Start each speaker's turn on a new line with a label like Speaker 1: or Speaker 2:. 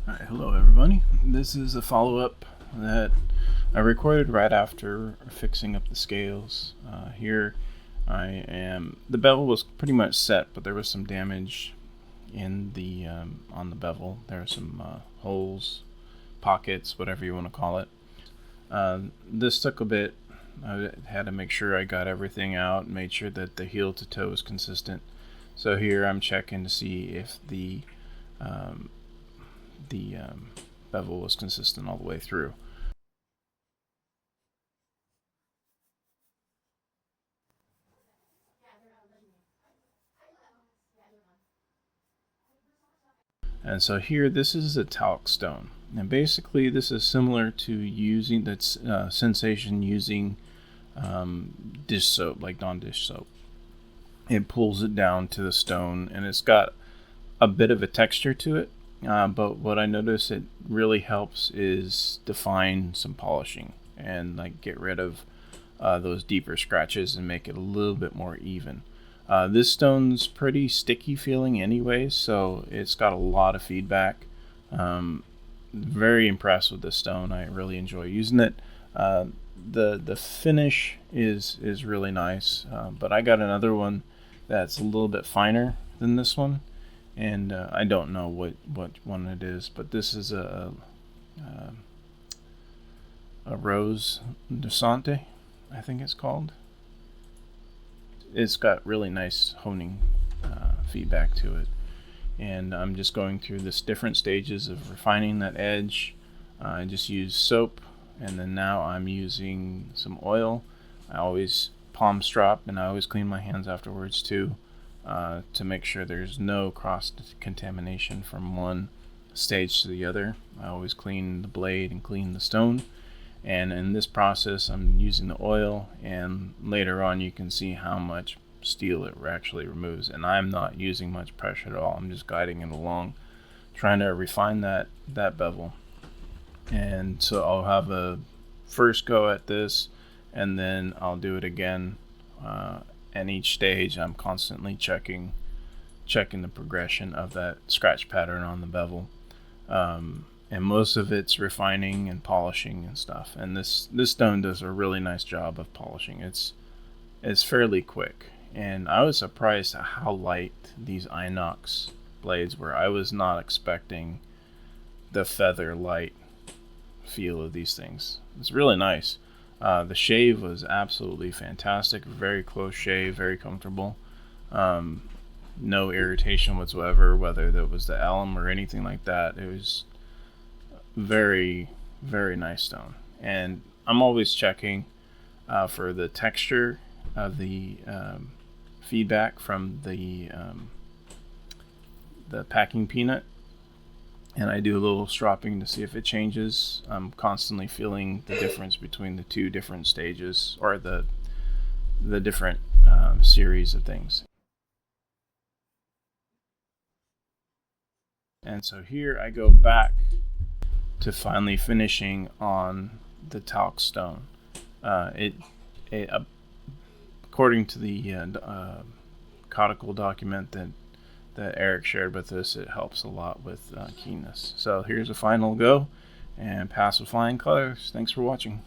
Speaker 1: Alright, hello everybody. This is a follow-up that I recorded right after fixing up the scales. Here the bevel was pretty much set, but there was some damage in the on the bevel. There are some holes, pockets, whatever you want to call it. This took a bit. I had to make sure I got everything out, made sure that the heel to toe is consistent. So here I'm checking to see if um, the bevel was consistent all the way through. And so here, this is a talc stone. And basically, this is similar to using that sensation using dish soap, like Dawn dish soap. It pulls it down to the stone, and it's got a bit of a texture to it. But what I notice it really helps is define some polishing and like get rid of those deeper scratches and make it a little bit more even. This stone's pretty sticky feeling anyway, so it's got a lot of feedback. Very impressed with this stone. I really enjoy using it. The finish is really nice, but I got another one that's a little bit finer than this one, and I don't know what one it is, but this is a Rose Le Dresantte, I think it's called. It's got really nice honing feedback to it, and I'm just going through this different stages of refining that edge. I just use soap, and then now I'm using some oil. I always palm strop, and I always clean my hands afterwards too, to make sure there's no cross contamination from one stage to the other. I always clean the blade and clean the stone. And in this process, I'm using the oil, and later on you can see how much steel it actually removes. And I'm not using much pressure at all. I'm just guiding it along, trying to refine that bevel. And so I'll have a first go at this, and then I'll do it again. And each stage, I'm constantly checking the progression of that scratch pattern on the bevel. And most of it's refining and polishing and stuff. And this stone does a really nice job of polishing. It's fairly quick, and I was surprised at how light these Inox blades were. I was not expecting the feather light feel of these things. It's really nice. The shave was absolutely fantastic. Very close shave, very comfortable. No irritation whatsoever, whether that was the alum or anything like that. It was very, very nice stone. And I'm always checking for the texture of the feedback from the packing peanut, and I do a little stropping to see if it changes. I'm constantly feeling the difference between the two different stages, or the different series of things. And so here I go back to finally finishing on the talc stone. It according to the Coticule document that Eric shared with us, it helps a lot with keenness. So here's a final go, and pass with flying colors. Thanks for watching.